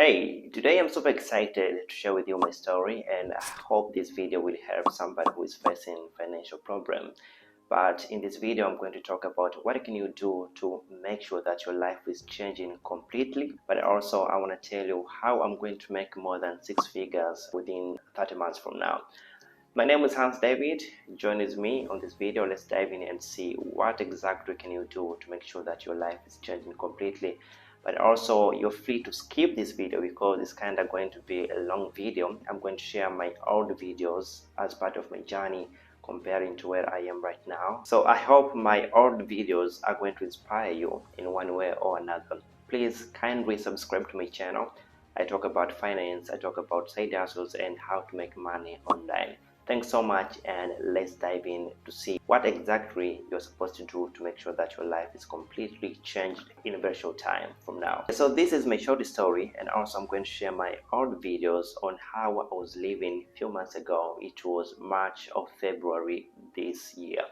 Hey, today I'm super excited to share with you my story, and I hope this video will help somebody who is facing financial problem. But in this video, I'm going to talk about what can you do to make sure that your life is changing completely. But also, I want to tell you how I'm going to make more than six figures within 30 months from now. My name is Hans David. Join with me on this video. Let's dive in and see what exactly can you do to make sure that your life is changing completely. But also, you're free to skip this video because it's kind of going to be a long video. I'm going to share my old videos as part of my journey comparing to where I am right now. So I hope my old videos are going to inspire you in one way or another. Please kindly subscribe to my channel. I talk about finance, I talk about side hustles and how to make money online. Thanks so much, and let's dive in to see what exactly you're supposed to do to make sure that your life is completely changed in a very short time from now. So this is my short story, and also I'm going to share my old videos on how I was living a few months ago. It was March or February this year.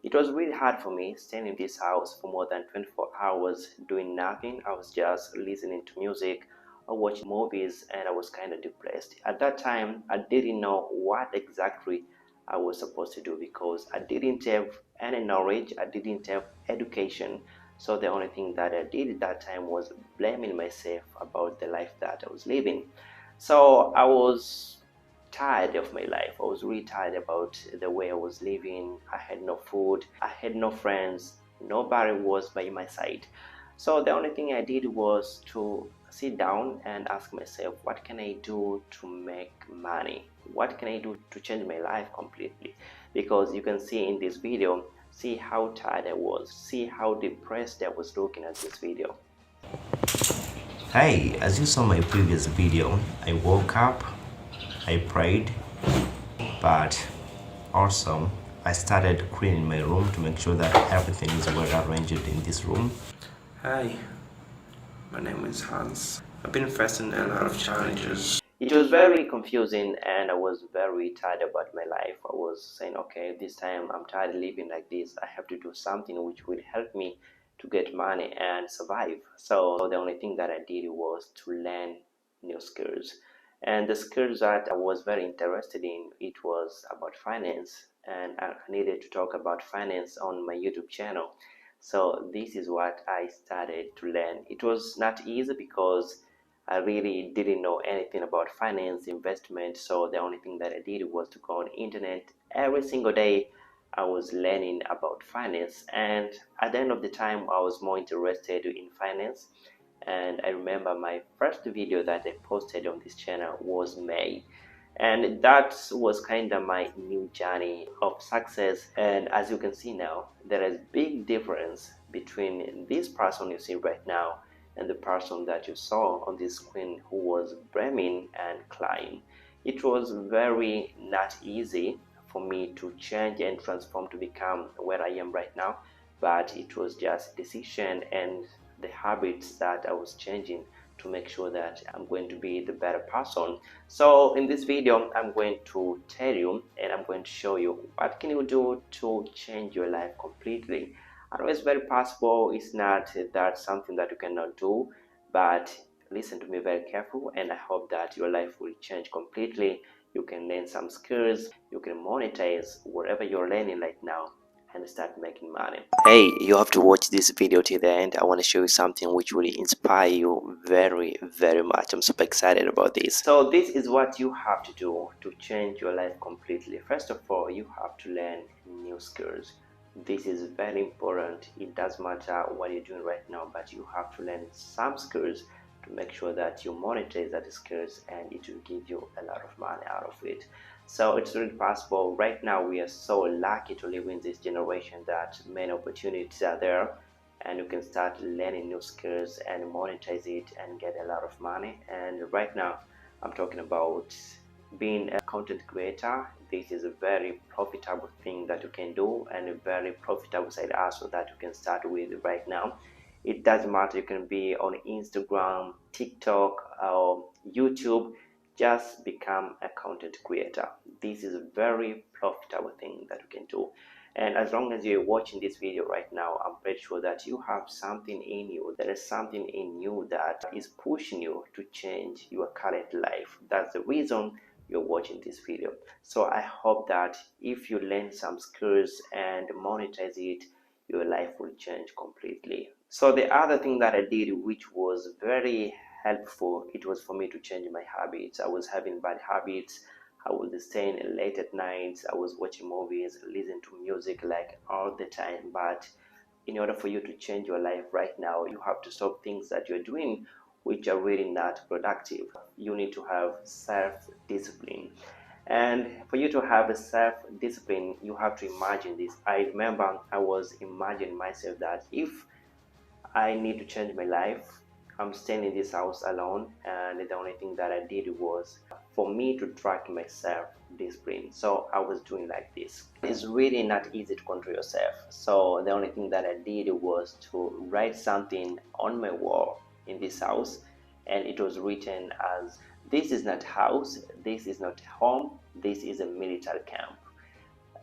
It was really hard for me staying in this house for more than 24 hours doing nothing. I was just listening to music or watching movies, and I was kind of depressed. At that time, I didn't know what exactly I was supposed to do because I didn't have any knowledge, I didn't have education. So the only thing that I did at that time was blaming myself about the life that I was living. So I was tired of my life. I was really tired about the way I was living. I had no food, I had no friends, nobody was by my side. So the only thing I did was to sit down and ask myself, what can I do to make money? What can I do to change my life completely? Because you can see in this video, see how tired I was, see how depressed I was looking at this video. Hey, as you saw my previous video, I woke up, I prayed, but also I started cleaning my room to make sure that everything is well arranged in this room. Hi, my name is Hans. I've been facing a lot of challenges. It was very confusing and I was very tired about my life. I was saying, okay, this time I'm tired of living like this. I have to do something which will help me to get money and survive. So the only thing that I did was to learn new skills. And the skills that I was very interested in, it was about finance. And I needed to talk about finance on my YouTube channel. So this is what I started to learn. It was not easy because I really didn't know anything about finance, investment, so the only thing that I did was to go on the internet. Every single day I was learning about finance, and at the end of the time I was more interested in finance. And I remember my first video that I posted on this channel was May, and that was kind of my new journey of success. And as you can see now, there is big difference between this person you see right now and the person that you saw on this screen who was brimming and crying. It was very not easy for me to change and transform to become where I am right now, but it was just decision and the habits that I was changing to make sure that I'm going to be the better person. So in this video, I'm going to tell you and I'm going to show you what can you do to change your life completely. I know it's very possible, it's not that something that you cannot do, but listen to me very careful and I hope that your life will change completely. You can learn some skills, you can monetize whatever you're learning right now and start making money. Hey, you have to watch this video till the end. I want to show you something which will inspire you very, very much. I'm super excited about this. So this is what you have to do to change your life completely. First of all, you have to learn new skills. This is very important. It doesn't matter what you're doing right now, but you have to learn some skills to make sure that you monetize that skills and it will give you a lot of money out of it. So it's really possible. Right now we are so lucky to live in this generation that many opportunities are there and you can start learning new skills and monetize it and get a lot of money. And right now I'm talking about being a content creator. This is a very profitable thing that you can do and a very profitable side hustle that you can start with right now. It doesn't matter, you can be on Instagram, TikTok, or YouTube. Just become a content creator. This is a very profitable thing that you can do. And as long as you're watching this video right now, I'm pretty sure that you have something in you. There is something in you that is pushing you to change your current life. That's the reason you're watching this video. So I hope that if you learn some skills and monetize it, your life will change completely. So the other thing that I did, which was very helpful, it was for me to change my habits. I was having bad habits. I was staying late at night. I was watching movies, listening to music like all the time. But in order for you to change your life right now, you have to stop things that you're doing which are really not productive. You need to have self-discipline. And for you to have a self-discipline, you have to imagine this. I remember I was imagining myself that if I need to change my life, I'm staying in this house alone, and the only thing that I did was for me to track myself discipline. So I was doing like this. It's really not easy to control yourself. So the only thing that I did was to write something on my wall in this house, and it was written as, "This is not house, this is not home, this is a military camp."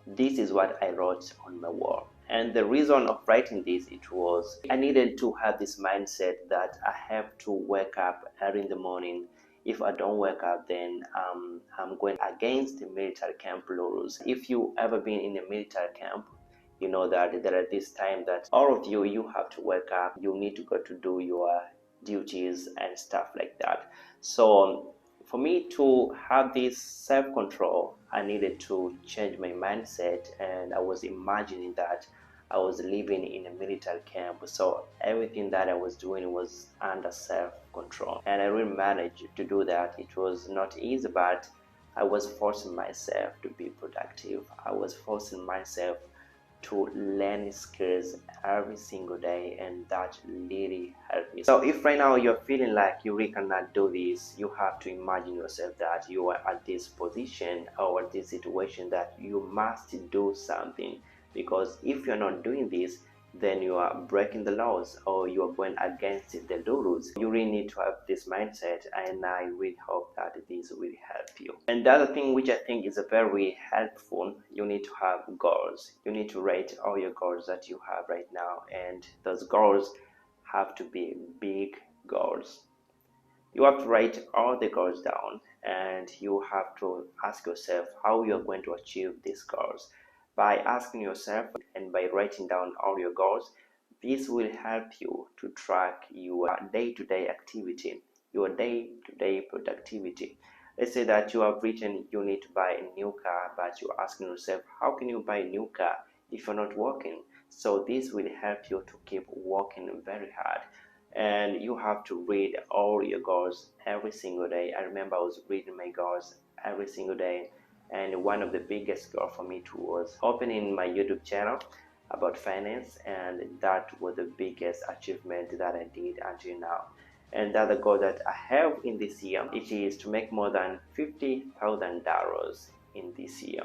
This is what I wrote on my wall. And the reason of writing this, it was I needed to have this mindset that I have to wake up early in the morning. If I don't wake up, then I'm going against the military camp rules. If you ever been in a military camp, you know that there are this time that all of you have to wake up. You need to go to do your duties and stuff like that. So for me to have this self-control, I needed to change my mindset, and I was imagining that I was living in a military camp. So everything that I was doing was under self-control, and I really managed to do that. It was not easy, but I was forcing myself to be productive. I was forcing myself to learn skills every single day, and that really helped me. So if right now you're feeling like you really cannot do this, you have to imagine yourself that you are at this position or this situation that you must do something, because if you're not doing this, then you are breaking the laws or you are going against the rules. You really need to have this mindset, and I really hope that this will help you. And the other thing which I think is very helpful, you need to have goals. You need to write all your goals that you have right now, and those goals have to be big goals. You have to write all the goals down, and you have to ask yourself how you are going to achieve these goals. By asking yourself and by writing down all your goals, this will help you to track your day-to-day activity, your day-to-day productivity. Let's say that you have written you need to buy a new car, but you're asking yourself, how can you buy a new car if you're not working? So this will help you to keep working very hard. And you have to read all your goals every single day. I remember I was reading my goals every single day, and one of the biggest goals for me too was opening my YouTube channel about finance, and that was the biggest achievement that I did until now. And the other goal that I have in this year, it is to make more than $50,000 in this year,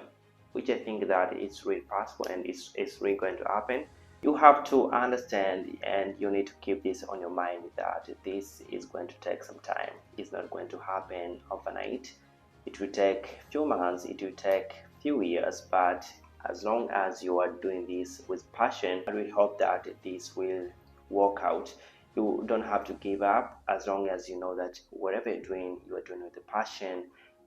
which I think that it's really possible and it's really going to happen. You have to understand, and you need to keep this on your mind, that this is going to take some time. It's not going to happen overnight. It will take few months, it will take few years, but as long as you are doing this with passion, I really hope that this will work out. You don't have to give up, as long as you know that whatever you're doing, you are doing with the passion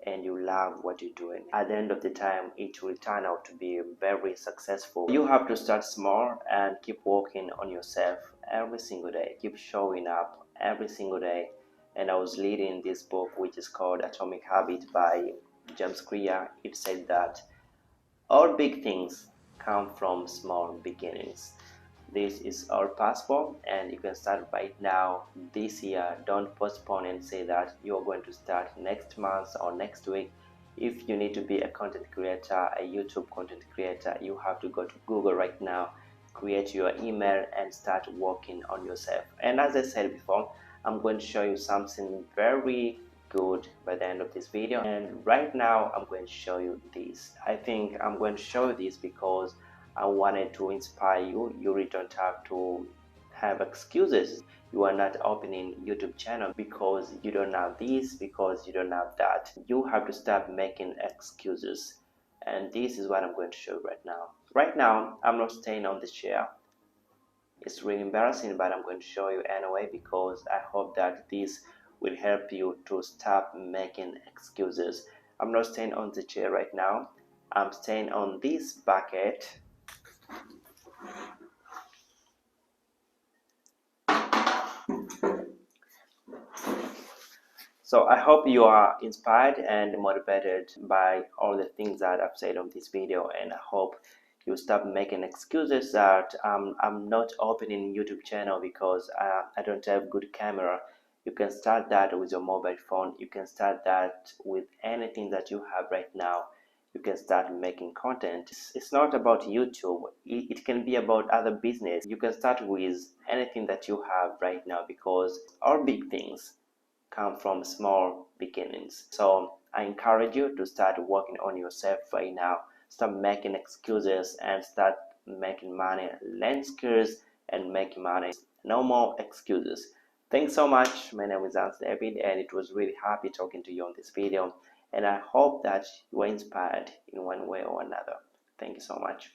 and you love what you're doing. At the end of the time, it will turn out to be very successful. You have to start small and keep working on yourself every single day. Keep showing up every single day. And I was reading this book, which is called Atomic Habit by James Clear. It said that all big things come from small beginnings. This is all possible, and you can start right now this year. Don't postpone and say that you're going to start next month or next week. If you need to be a content creator, a YouTube content creator, you have to go to Google right now, create your email, and start working on yourself. And as I said before, I'm going to show you something very good by the end of this video. And right now I'm going to show you this. I think I'm going to show you this because I wanted to inspire you. You really don't have to have excuses. You are not opening YouTube channel because you don't have this, because you don't have that. You have to stop making excuses. And this is what I'm going to show you right now. Right now, I'm not staying on the chair. It's really embarrassing, but I'm going to show you anyway because I hope that this will help you to stop making excuses. I'm not staying on the chair right now. I'm staying on this bucket. So I hope you are inspired and motivated by all the things that I've said on this video, and I hope you stop making excuses that I'm not opening YouTube channel because I don't have good camera. You can start that with your mobile phone. You can start that with anything that you have right now. You can start making content. It's not about YouTube. It can be about other business. You can start with anything that you have right now because all big things come from small beginnings. So I encourage you to start working on yourself right now. Stop making excuses and start making money. Learn skills and make money. No more excuses. Thanks so much. My name is Hans David, and it was really happy talking to you on this video. And I hope that you were inspired in one way or another. Thank you so much.